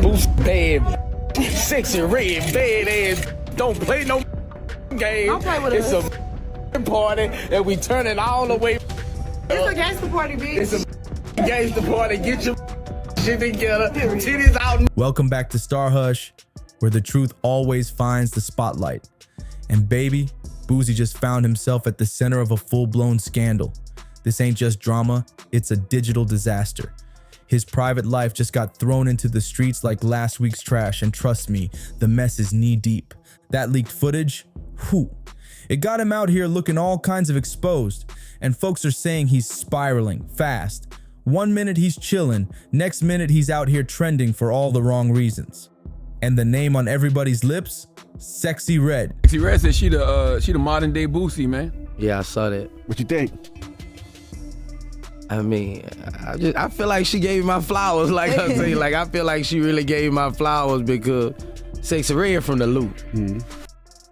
Boosie bad, sexy red, bad ass. Don't play no game. Don't play with it's us. A party and we turn it all the way. It's a gangster party, bitch. It's a gangster party. Get your shit together. Titties out. Welcome back to StarHush, where the truth always finds the spotlight. And baby, Boosie just found himself at the center of a full-blown scandal. This ain't just drama, it's a digital disaster. His private life just got thrown into the streets like last week's trash, and trust me, the mess is knee-deep. That leaked footage, whew. It got him out here looking all kinds of exposed, and folks are saying he's spiraling fast. 1 minute he's chilling, next minute he's out here trending for all the wrong reasons. And the name on everybody's lips? Sexyy Red. Sexyy Red said she the modern day Boosie, man. Yeah, I saw that. What you think? I mean, I feel like she gave me my flowers. Like I say, like I feel like she really gave me my flowers because Sexyy Red from the loop.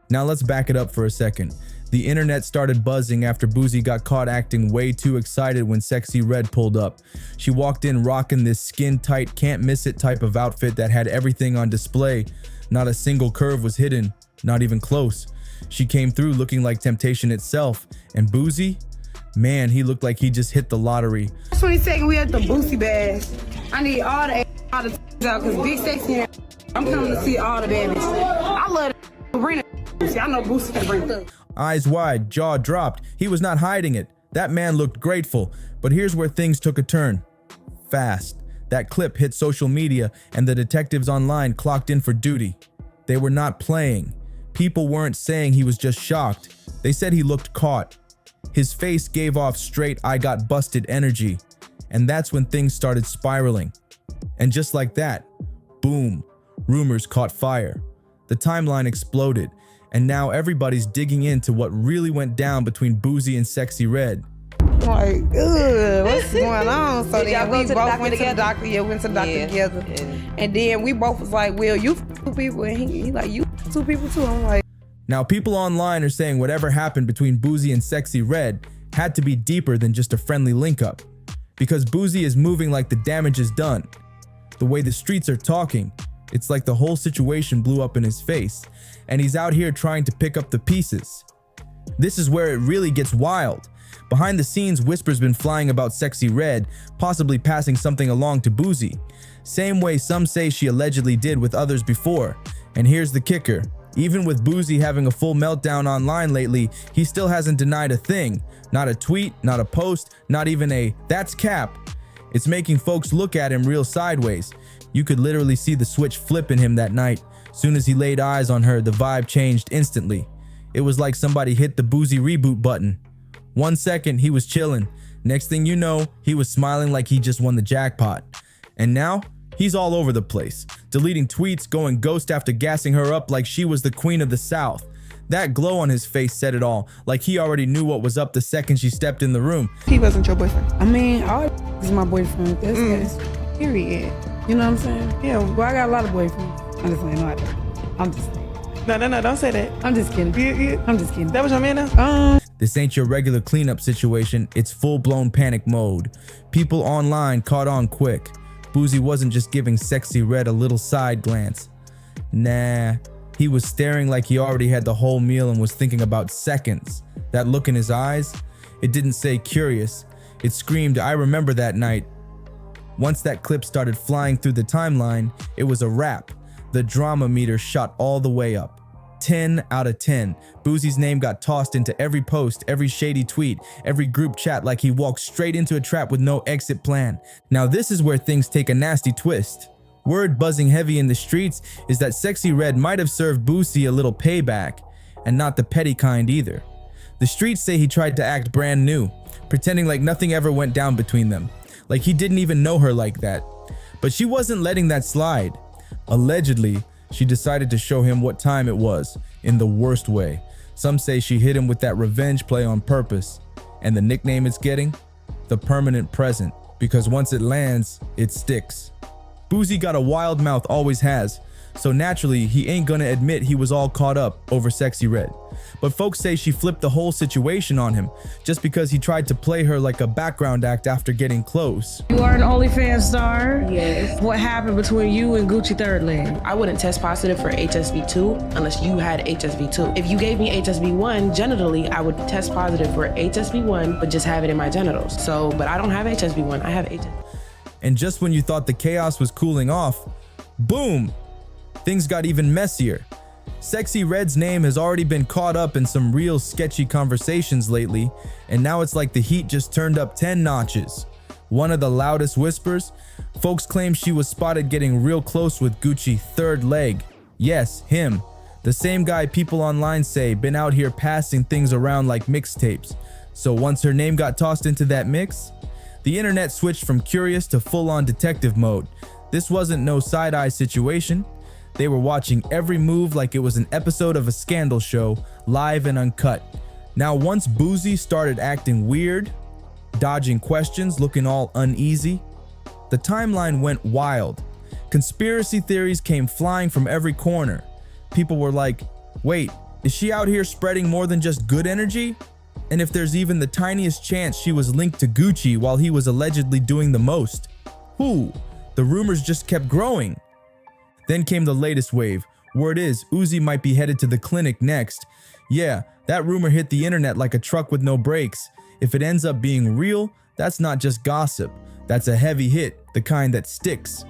Now let's back it up for a second. The internet started buzzing after Boosie got caught acting way too excited when Sexyy Red pulled up. She walked in rocking this skin-tight, can't-miss-it type of outfit that had everything on display. Not a single curve was hidden, not even close. She came through looking like temptation itself. And Boosie? Man, he looked like he just hit the lottery. 22nd, we at the Boosie Badazz. I need all the out because Big Sexy. I'm coming to see all the bad bitches. I love the bring the Boosie. I know Boosie can bring the. Eyes wide, jaw dropped. He was not hiding it. That man looked grateful. But here's where things took a turn. Fast. That clip hit social media and the detectives online clocked in for duty. They were not playing. People weren't saying he was just shocked. They said he looked caught. His face gave off straight "I got busted" energy. And that's when things started spiraling. And just like that, boom, rumors caught fire. The timeline exploded. And now everybody's digging into what really went down between Boosie and Sexyy Red. Like, ugh, what's going on? So Did y'all then go we to the both doctor went to the together? doctor. Yeah, went to the doctor together. Yeah. And then we both was like, well, you two people. And he like, you two people too. I'm like, Now people online are saying whatever happened between Boosie and Sexyy Red had to be deeper than just a friendly link up. Because Boosie is moving like the damage is done. The way the streets are talking, it's like the whole situation blew up in his face, and he's out here trying to pick up the pieces. This is where it really gets wild. Behind the scenes, whispers been flying about Sexyy Red possibly passing something along to Boosie, same way some say she allegedly did with others before. And here's the kicker. Even with Boosie having a full meltdown online lately, he still hasn't denied a thing. Not a tweet, not a post, not even a "that's cap." It's making folks look at him real sideways. You could literally see the switch flip in him that night. Soon as he laid eyes on her, the vibe changed instantly. It was like somebody hit the Boosie reboot button. 1 second, he was chilling. Next thing you know, he was smiling like he just won the jackpot. And now, he's all over the place, deleting tweets, going ghost after gassing her up like she was the queen of the South. That glow on his face said it all, like he already knew what was up the second she stepped in the room. he wasn't your boyfriend. I mean, all is my boyfriend. That's period. You know what I'm saying? Yeah, well, I got a lot of boyfriends. I'm just saying, no, I don't. I'm just saying. No, don't say that. I'm just kidding. I'm just kidding. That was your man now? This ain't your regular cleanup situation, it's full-blown panic mode. People online caught on quick. Boosie wasn't just giving Sexyy Red a little side glance. Nah, he was staring like he already had the whole meal and was thinking about seconds. That look in his eyes, it didn't say curious. It screamed, "I remember that night." Once that clip started flying through the timeline, it was a wrap. The drama meter shot all the way up. 10 out of 10. Boosie's name got tossed into every post, every shady tweet, every group chat like he walked straight into a trap with no exit plan. Now this is where things take a nasty twist. Word buzzing heavy in the streets is that Sexyy Red might have served Boosie a little payback, and not the petty kind either. The streets say he tried to act brand new, pretending like nothing ever went down between them, like he didn't even know her like that. But she wasn't letting that slide. Allegedly, she decided to show him what time it was, in the worst way. Some say she hit him with that revenge play on purpose. And the nickname it's getting? The permanent present, because once it lands, it sticks. Boosie got a wild mouth, always has. so naturally he ain't gonna admit he was all caught up over Sexyy Red. But folks say she flipped the whole situation on him just because he tried to play her like a background act after getting close. You are an OnlyFans star? Yes. What happened between you and Gucci third leg? I wouldn't test positive for HSV2 unless you had HSV2. If you gave me HSV1 genitally, I would test positive for HSV1, but just have it in my genitals. So, but I don't have HSV1, I have HSV. And just when you thought the chaos was cooling off, boom, things got even messier. Sexyy Red's name has already been caught up in some real sketchy conversations lately, and now it's like the heat just turned up 10 notches. One of the loudest whispers, folks claim she was spotted getting real close with Gucci third leg. Yes, him. The same guy people online say been out here passing things around like mixtapes. So once her name got tossed into that mix, the internet switched from curious to full-on detective mode. This wasn't no side-eye situation. They were watching every move like it was an episode of a scandal show, live and uncut. Now, once Boosie started acting weird, dodging questions, looking all uneasy, the timeline went wild. Conspiracy theories came flying from every corner. People were like, wait, is she out here spreading more than just good energy? And if there's even the tiniest chance she was linked to Gucci while he was allegedly doing the most? Who? The rumors just kept growing. Then came the latest wave. Word is, Uzi might be headed to the clinic next. Yeah, that rumor hit the internet like a truck with no brakes. If it ends up being real, that's not just gossip. That's a heavy hit, the kind that sticks.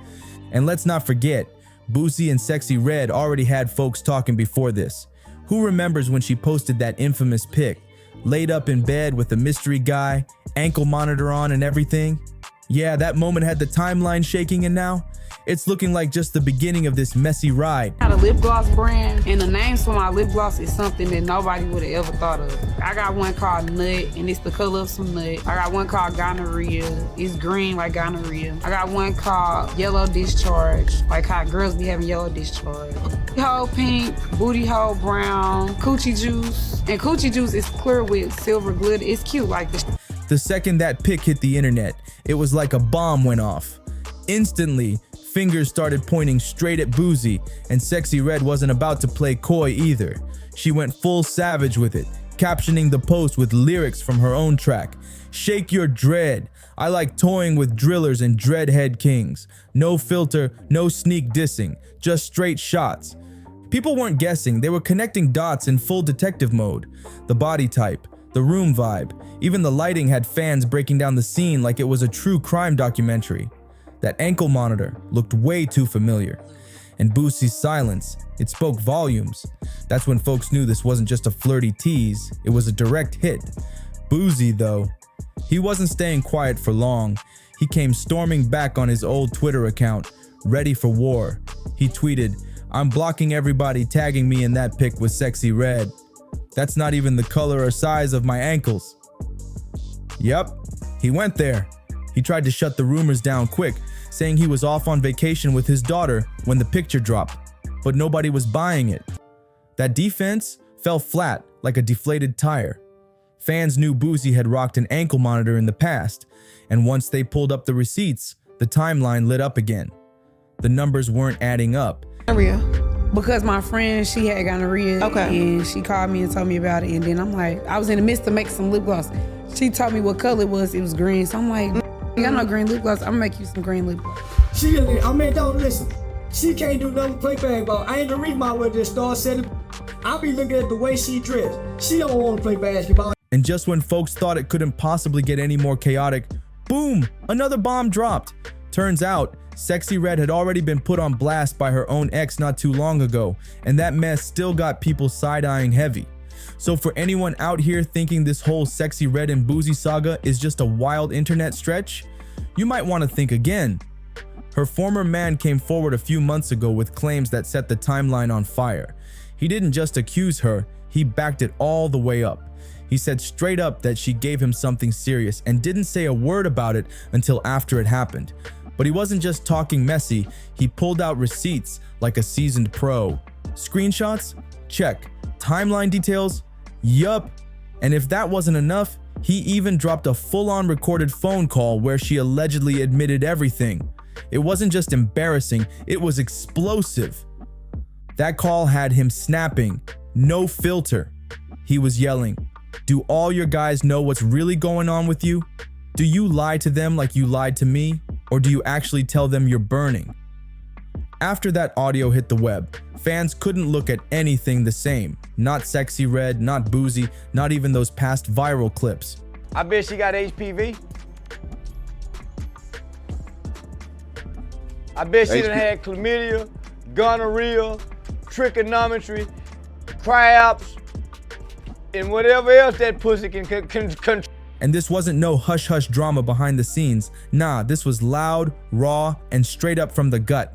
And let's not forget, Boosie and Sexyy Red already had folks talking before this. Who remembers when she posted that infamous pic? Laid up in bed with a mystery guy, ankle monitor on and everything? Yeah, that moment had the timeline shaking, and now it's looking like just the beginning of this messy ride. I got a lip gloss brand, and the names for my lip gloss is something that nobody would have ever thought of. I got one called Nut, and it's the color of some nut. I got one called Gonorrhea. It's green like gonorrhea. I got one called Yellow Discharge, like how girls be having yellow discharge. Hole pink, booty hole brown, coochie juice. And coochie juice is clear with silver glitter. It's cute like this. The second that pic hit the internet, it was like a bomb went off. Instantly, fingers started pointing straight at Boosie, and Sexyy Red wasn't about to play coy either. She went full savage with it, captioning the post with lyrics from her own track. Shake your dread. I like toying with drillers and dreadhead kings. No filter, no sneak dissing, just straight shots. People weren't guessing, they were connecting dots in full detective mode. The body type, the room vibe, even the lighting had fans breaking down the scene like it was a true crime documentary. That ankle monitor looked way too familiar. And Boosie's silence, it spoke volumes. That's when folks knew this wasn't just a flirty tease, it was a direct hit. Boosie, though, he wasn't staying quiet for long. He came storming back on his old Twitter account, ready for war. He tweeted, "I'm blocking everybody tagging me in that pic with Sexyy Red. That's not even the color or size of my ankles." Yep, he went there. He tried to shut the rumors down quick, saying he was off on vacation with his daughter when the picture dropped, but nobody was buying it. That defense fell flat like a deflated tire. Fans knew Boosie had rocked an ankle monitor in the past, and once they pulled up the receipts, the timeline lit up again. The numbers weren't adding up. Because my friend, she had gonorrhea, and she called me and told me about it, and then I'm like, I was in the midst of making some lip gloss. She told me what color it was green, so I'm like, I got no green lip gloss, I'm gonna make you some green lip gloss. Don't listen. She can't do nothing but play basketball. I ain't the reason why we're just star setting. I'll be looking at the way she dressed. She don't want to play basketball. And just when folks thought it couldn't possibly get any more chaotic, boom, another bomb dropped. Turns out, Sexyy Red had already been put on blast by her own ex not too long ago, and that mess still got people side-eyeing heavy. So for anyone out here thinking this whole Sexyy Red and Boosie saga is just a wild internet stretch, you might want to think again. Her former man came forward a few months ago with claims that set the timeline on fire. He didn't just accuse her, he backed it all the way up. He said straight up that she gave him something serious and didn't say a word about it until after it happened. But he wasn't just talking messy, he pulled out receipts like a seasoned pro. Screenshots? Check. Timeline details? Yup. And if that wasn't enough, he even dropped a full-on recorded phone call where she allegedly admitted everything. It wasn't just embarrassing, it was explosive. That call had him snapping, no filter. He was yelling, "Do all your guys know what's really going on with you? Do you lie to them like you lied to me? Or do you actually tell them you're burning?" After that audio hit the web, fans couldn't look at anything the same. Not Sexyy Red, not Boosie, not even those past viral clips. I bet she got HPV. I bet she done had chlamydia, gonorrhea, trigonometry, crabs, and whatever else that pussy can. And this wasn't no hush-hush drama behind the scenes. Nah, this was loud, raw, and straight up from the gut.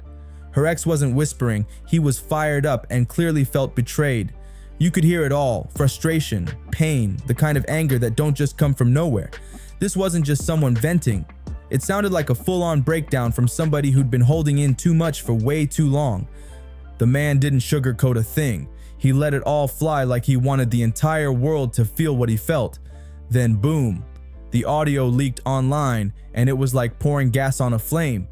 Her ex wasn't whispering, he was fired up and clearly felt betrayed. You could hear it all, frustration, pain, the kind of anger that don't just come from nowhere. This wasn't just someone venting. It sounded like a full-on breakdown from somebody who'd been holding in too much for way too long. The man didn't sugarcoat a thing. He let it all fly like he wanted the entire world to feel what he felt. Then boom, the audio leaked online and it was like pouring gas on a flame.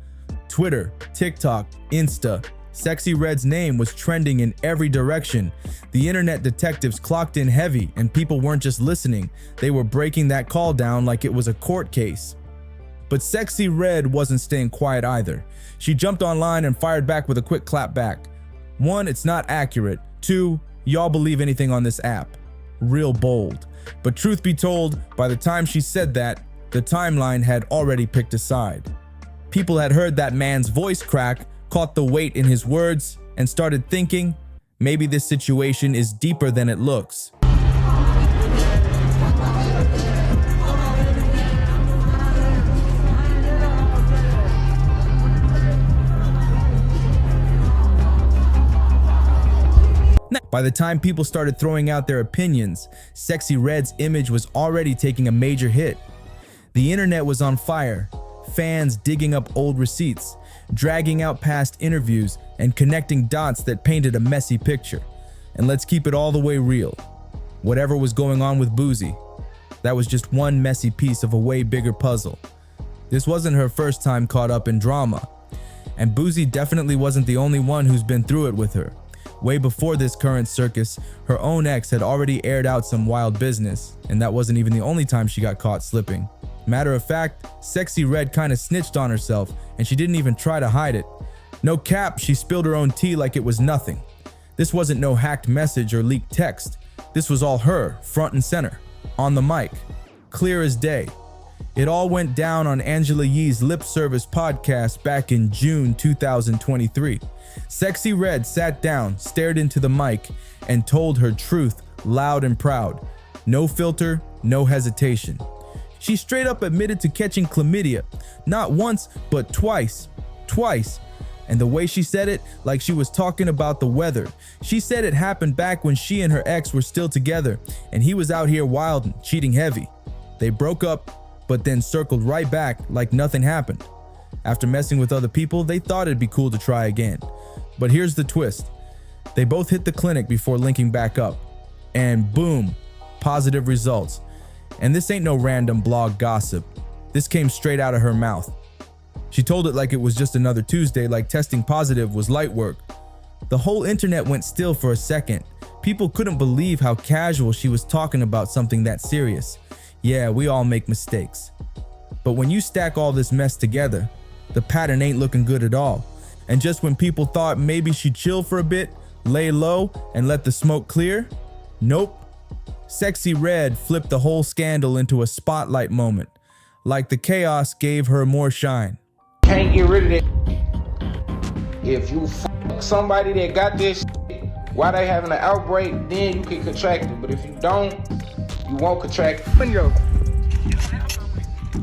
Twitter, TikTok, Insta, Sexyy Red's name was trending in every direction. The internet detectives clocked in heavy and people weren't just listening, they were breaking that call down like it was a court case. But Sexyy Red wasn't staying quiet either. She jumped online and fired back with a quick clap back. 1, it's not accurate. 2, y'all believe anything on this app. Real bold. But truth be told, by the time she said that, the timeline had already picked a side. People had heard that man's voice crack, caught the weight in his words, and started thinking, maybe this situation is deeper than it looks. By the time people started throwing out their opinions, Sexyy Red's image was already taking a major hit. The internet was on fire, fans digging up old receipts, dragging out past interviews, and connecting dots that painted a messy picture. And let's keep it all the way real. Whatever was going on with Boosie, that was just one messy piece of a way bigger puzzle. This wasn't her first time caught up in drama, and Boosie definitely wasn't the only one who's been through it with her. Way before this current circus, her own ex had already aired out some wild business, and that wasn't even the only time she got caught slipping. Matter of fact, Sexyy Red kinda snitched on herself, and she didn't even try to hide it. No cap, she spilled her own tea like it was nothing. This wasn't no hacked message or leaked text. This was all her, front and center, on the mic, clear as day. It all went down on Angela Yee's Lip Service podcast back in June 2023. Sexyy Red sat down, stared into the mic, and told her truth loud and proud. No filter, no hesitation. She straight up admitted to catching chlamydia, not once, but twice. And the way she said it, like she was talking about the weather. She said it happened back when she and her ex were still together, and he was out here wilding, cheating heavy. They broke up, but then circled right back like nothing happened. After messing with other people, they thought it'd be cool to try again. But here's the twist. They both hit the clinic before linking back up. And boom, positive results. And this ain't no random blog gossip. This came straight out of her mouth. She told it like it was just another Tuesday, like testing positive was light work. The whole internet went still for a second. People couldn't believe how casual she was talking about something that serious. Yeah, we all make mistakes. But when you stack all this mess together, the pattern ain't looking good at all. And just when people thought maybe she'd chill for a bit, lay low, and let the smoke clear, nope. Sexyy Red flipped the whole scandal into a spotlight moment, like the chaos gave her more shine. Can't get rid of that. If you fuck somebody that got this shit while they having an outbreak, then you can contract it. But if you don't, you won't contract it.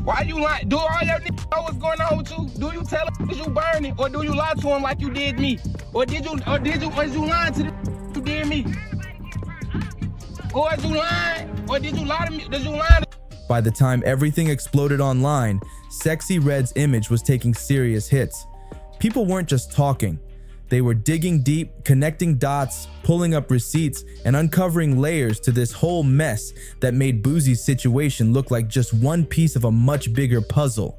Why you lying? Do all your niggas know what's going on with you? Do you tell them you burning, or do you lie to them like you did me? Or is you lying to them you did me? Or is you lying? Or did you lie to me? Did you lie to By the time everything exploded online, Sexyy Red's image was taking serious hits. People weren't just talking. They were digging deep, connecting dots, pulling up receipts, and uncovering layers to this whole mess that made Boosie's situation look like just one piece of a much bigger puzzle.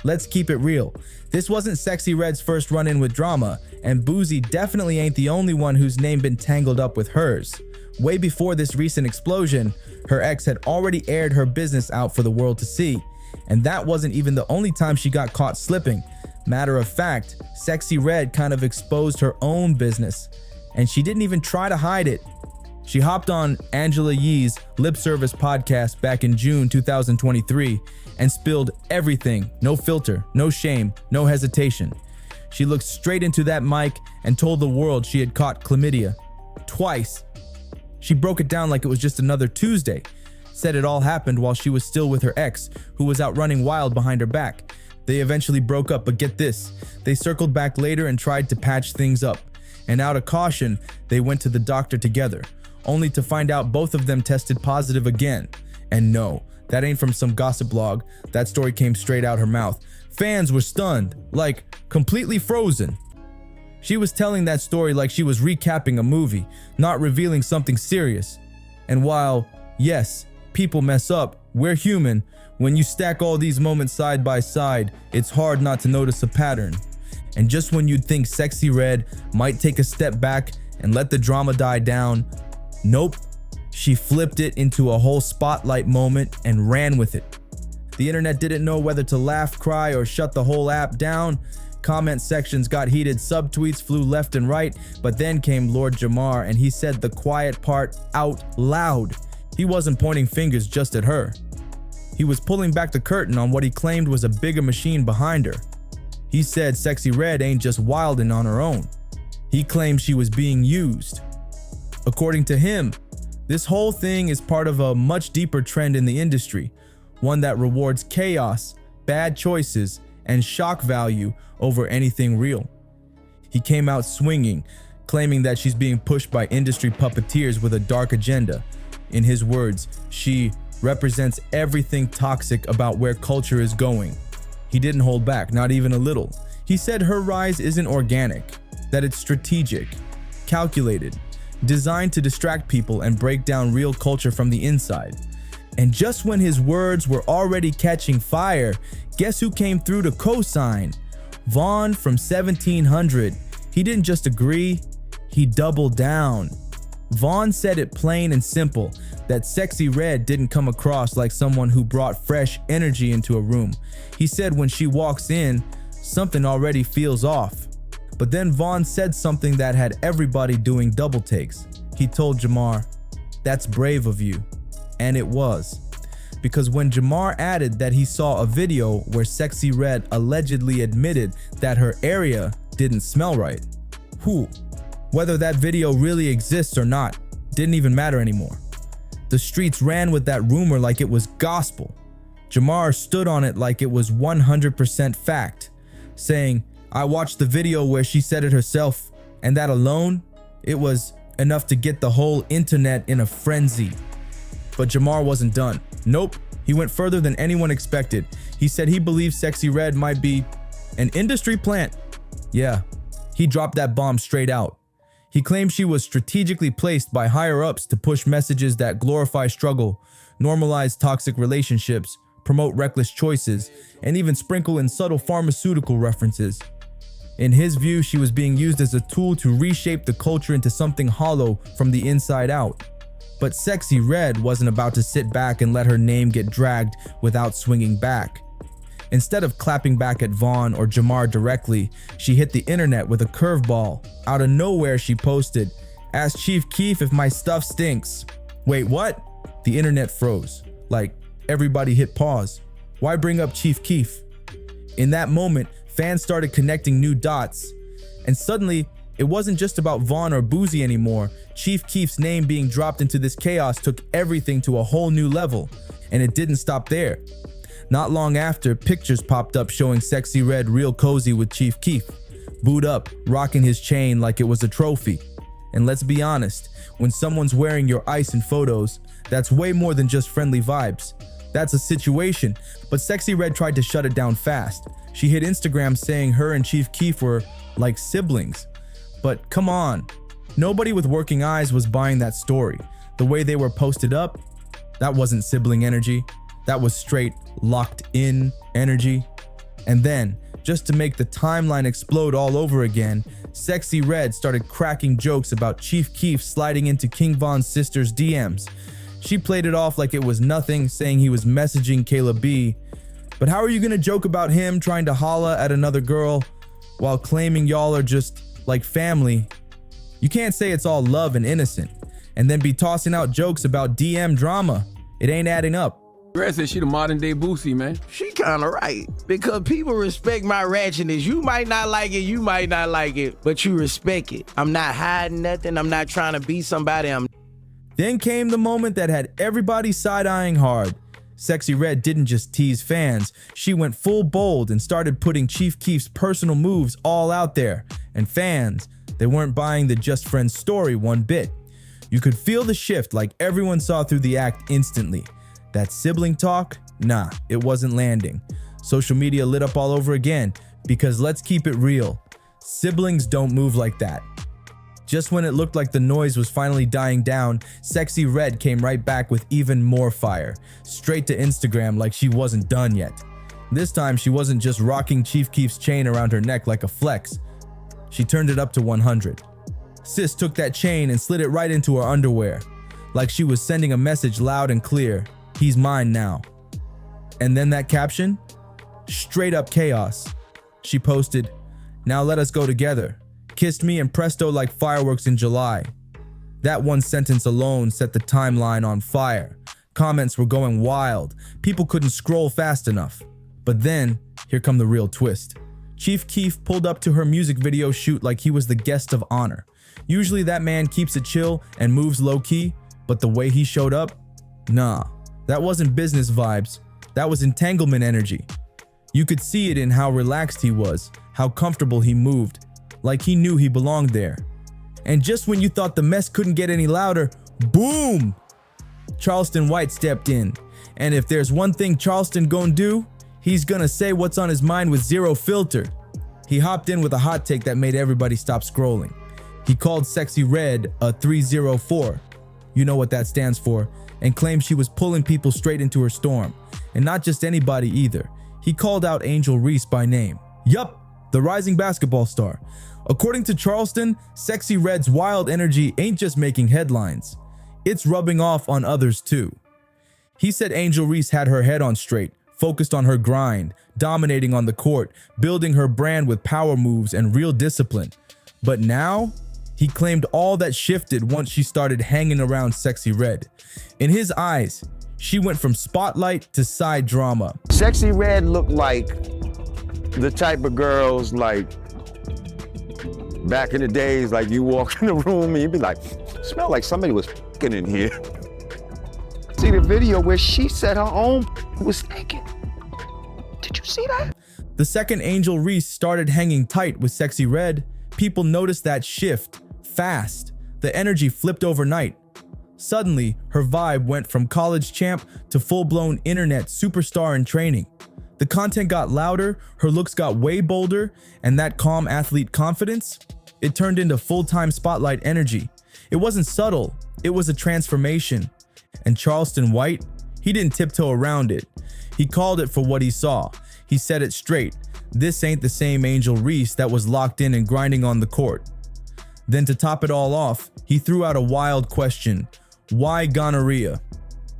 Let's keep it real. This wasn't Sexyy Red's first run-in with drama, and Boosie definitely ain't the only one whose name been tangled up with hers. Way before this recent explosion, her ex had already aired her business out for the world to see. And that wasn't even the only time she got caught slipping. Matter of fact, Sexyy Red kind of exposed her own business, and she didn't even try to hide it. She hopped on Angela Yee's Lip Service podcast back in June 2023 and spilled everything, no filter, no shame, no hesitation. She looked straight into that mic and told the world she had caught chlamydia. Twice. She broke it down like it was just another Tuesday. Said it all happened while she was still with her ex, who was out running wild behind her back. They eventually broke up, but get this, they circled back later and tried to patch things up. And out of caution, they went to the doctor together, only to find out both of them tested positive again. And no, that ain't from some gossip blog. That story came straight out her mouth. Fans were stunned, like completely frozen. She was telling that story like she was recapping a movie, not revealing something serious. And while, yes, people mess up, we're human. When you stack all these moments side by side, it's hard not to notice a pattern. And just when you'd think Sexyy Red might take a step back and let the drama die down, nope, she flipped it into a whole spotlight moment and ran with it. The internet didn't know whether to laugh, cry, or shut the whole app down. Comment sections got heated, subtweets flew left and right, but then came Lord Jamar and he said the quiet part out loud. He wasn't pointing fingers just at her. He was pulling back the curtain on what he claimed was a bigger machine behind her. He said Sexyy Red ain't just wildin' on her own. He claimed she was being used. According to him, this whole thing is part of a much deeper trend in the industry, one that rewards chaos, bad choices, and shock value over anything real. He came out swinging, claiming that she's being pushed by industry puppeteers with a dark agenda. In his words, she represents everything toxic about where culture is going. He didn't hold back, not even a little. He said her rise isn't organic, that it's strategic, calculated, designed to distract people and break down real culture from the inside. And just when his words were already catching fire, guess who came through to co-sign? Vaughn from 1700. He didn't just agree, he doubled down. Vaughn said it plain and simple, that Sexyy Red didn't come across like someone who brought fresh energy into a room. He said when she walks in, something already feels off. But then Vaughn said something that had everybody doing double takes. He told Jamar, "That's brave of you." And it was. Because when Jamar added that he saw a video where Sexyy Red allegedly admitted that her area didn't smell right, whether that video really exists or not, didn't even matter anymore. The streets ran with that rumor like it was gospel. Jamar stood on it like it was 100% fact, saying, "I watched the video where she said it herself, and that alone, it was enough to get the whole internet in a frenzy." But Jamar wasn't done. Nope, he went further than anyone expected. He said he believes Sexyy Red might be an industry plant. Yeah, he dropped that bomb straight out. He claimed she was strategically placed by higher-ups to push messages that glorify struggle, normalize toxic relationships, promote reckless choices, and even sprinkle in subtle pharmaceutical references. In his view, she was being used as a tool to reshape the culture into something hollow from the inside out. But Sexyy Red wasn't about to sit back and let her name get dragged without swinging back. Instead of clapping back at Vaughn or Jamar directly, she hit the internet with a curveball. Out of nowhere, she posted, "Ask Chief Keef if my stuff stinks." Wait, what? The internet froze. Like, everybody hit pause. Why bring up Chief Keef? In that moment, fans started connecting new dots. And suddenly, it wasn't just about Vaughn or Boosie anymore. Chief Keef's name being dropped into this chaos took everything to a whole new level. And it didn't stop there. Not long after, pictures popped up showing Sexyy Red real cozy with Chief Keef, booed up, rocking his chain like it was a trophy. And let's be honest, when someone's wearing your ice in photos, that's way more than just friendly vibes. That's a situation, but Sexyy Red tried to shut it down fast. She hit Instagram saying her and Chief Keef were like siblings. But come on, nobody with working eyes was buying that story. The way they were posted up, that wasn't sibling energy. That was straight locked in energy. And then, just to make the timeline explode all over again, Sexyy Red started cracking jokes about Chief Keef sliding into King Von's sister's DMs. She played it off like it was nothing, saying he was messaging Kayla B. But how are you gonna joke about him trying to holla at another girl while claiming y'all are just like family? You can't say it's all love and innocent and then be tossing out jokes about DM drama. It ain't adding up. Red said she the modern day Boosie, man. She kinda right, because people respect my ratchetness. You might not like it, but you respect it. I'm not hiding nothing. I'm not trying to be somebody. Then came the moment that had everybody side-eyeing hard. Sexyy Red didn't just tease fans, she went full bold and started putting Chief Keef's personal moves all out there. And fans, they weren't buying the Just Friends story one bit. You could feel the shift, like everyone saw through the act instantly. That sibling talk? Nah, it wasn't landing. Social media lit up all over again, because let's keep it real. Siblings don't move like that. Just when it looked like the noise was finally dying down, Sexyy Red came right back with even more fire, straight to Instagram like she wasn't done yet. This time she wasn't just rocking Chief Keef's chain around her neck like a flex. She turned it up to 100. Sis took that chain and slid it right into her underwear, like she was sending a message loud and clear. He's mine now. And then that caption? Straight up chaos. She posted, "Now let us go together. Kissed me and presto like fireworks in July." That one sentence alone set the timeline on fire. Comments were going wild. People couldn't scroll fast enough. But then, here come the real twist. Chief Keef pulled up to her music video shoot like he was the guest of honor. Usually that man keeps it chill and moves low-key, but the way he showed up? Nah. That wasn't business vibes, that was entanglement energy. You could see it in how relaxed he was, how comfortable he moved, like he knew he belonged there. And just when you thought the mess couldn't get any louder, boom! Charleston White stepped in. And if there's one thing Charleston gonna do, he's gonna say what's on his mind with zero filter. He hopped in with a hot take that made everybody stop scrolling. He called Sexyy Red a 304. You know what that stands for. And claimed she was pulling people straight into her storm. And not just anybody either. He called out Angel Reese by name. Yup, the rising basketball star. According to Charleston, Sexyy Red's wild energy ain't just making headlines. It's rubbing off on others too. He said Angel Reese had her head on straight, focused on her grind, dominating on the court, building her brand with power moves and real discipline. But now, he claimed all that shifted once she started hanging around Sexyy Red. In his eyes, she went from spotlight to side drama. Sexyy Red looked like the type of girls like back in the days, like you walk in the room and you'd be like, smell like somebody was f***ing in here. See the video where she said her own was naked. Did you see that? The second Angel Reese started hanging tight with Sexyy Red, people noticed that shift, fast. The energy flipped overnight. Suddenly, her vibe went from college champ to full-blown internet superstar in training. The content got louder, her looks got way bolder, and that calm athlete confidence, it turned into full-time spotlight energy. It wasn't subtle, it was a transformation. And Charleston White, he didn't tiptoe around it. He called it for what he saw. He said it straight. This ain't the same Angel Reese that was locked in and grinding on the court. Then to top it all off, he threw out a wild question. Why gonorrhea?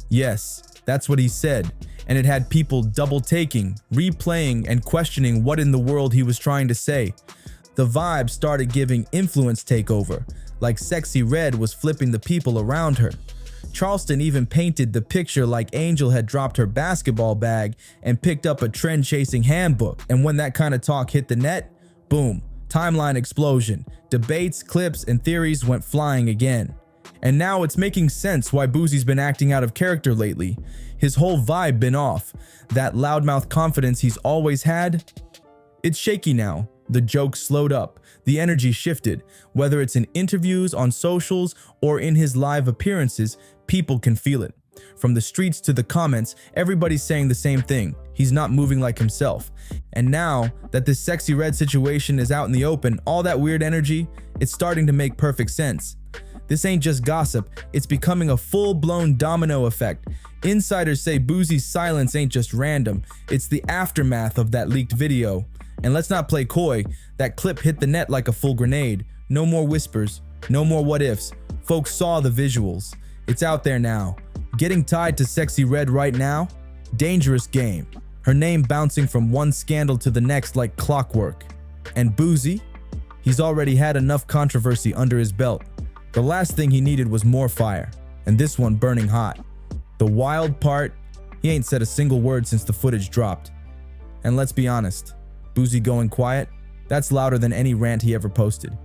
Yes, that's what he said, and it had people double-taking, replaying, and questioning what in the world he was trying to say. The vibe started giving influence takeover, like Sexyy Red was flipping the people around her. Charleston even painted the picture like Angel had dropped her basketball bag and picked up a trend-chasing handbook, and when that kind of talk hit the net, boom, timeline explosion. Debates, clips, and theories went flying again. And now it's making sense why Boosie's been acting out of character lately. His whole vibe been off. That loudmouth confidence he's always had, it's shaky now. The jokes slowed up. The energy shifted. Whether it's in interviews, on socials, or in his live appearances, people can feel it. From the streets to the comments, everybody's saying the same thing. He's not moving like himself. And now that this Sexyy Red situation is out in the open, all that weird energy, it's starting to make perfect sense. This ain't just gossip, it's becoming a full-blown domino effect. Insiders say Boosie's silence ain't just random, it's the aftermath of that leaked video. And let's not play coy, that clip hit the net like a full grenade. No more whispers, no more what ifs. Folks saw the visuals. It's out there now. Getting tied to Sexyy Red right now? Dangerous game. Her name bouncing from one scandal to the next like clockwork. And Boosie? He's already had enough controversy under his belt. The last thing he needed was more fire, and this one burning hot. The wild part, he ain't said a single word since the footage dropped. And let's be honest, Boosie going quiet? That's louder than any rant he ever posted.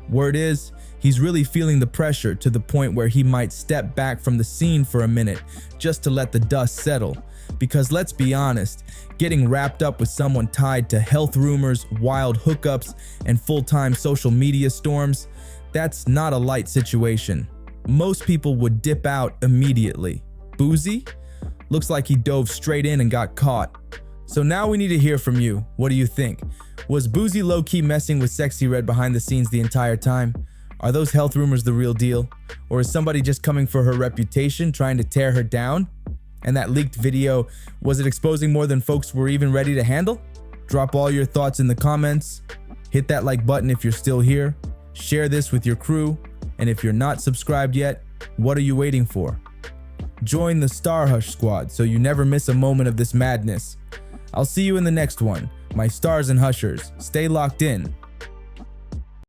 Word is, he's really feeling the pressure to the point where he might step back from the scene for a minute just to let the dust settle. Because let's be honest, getting wrapped up with someone tied to health rumors, wild hookups, and full-time social media storms, that's not a light situation. Most people would dip out immediately. Boosie? Looks like he dove straight in and got caught. So now we need to hear from you. What do you think? Was Boosie low-key messing with Sexyy Red behind the scenes the entire time? Are those health rumors the real deal? Or is somebody just coming for her reputation, trying to tear her down? And that leaked video, was it exposing more than folks were even ready to handle? Drop all your thoughts in the comments. Hit that like button if you're still here. Share this with your crew. And if you're not subscribed yet, what are you waiting for? Join the StarHush squad so you never miss a moment of this madness. I'll see you in the next one. My stars and hushers, stay locked in.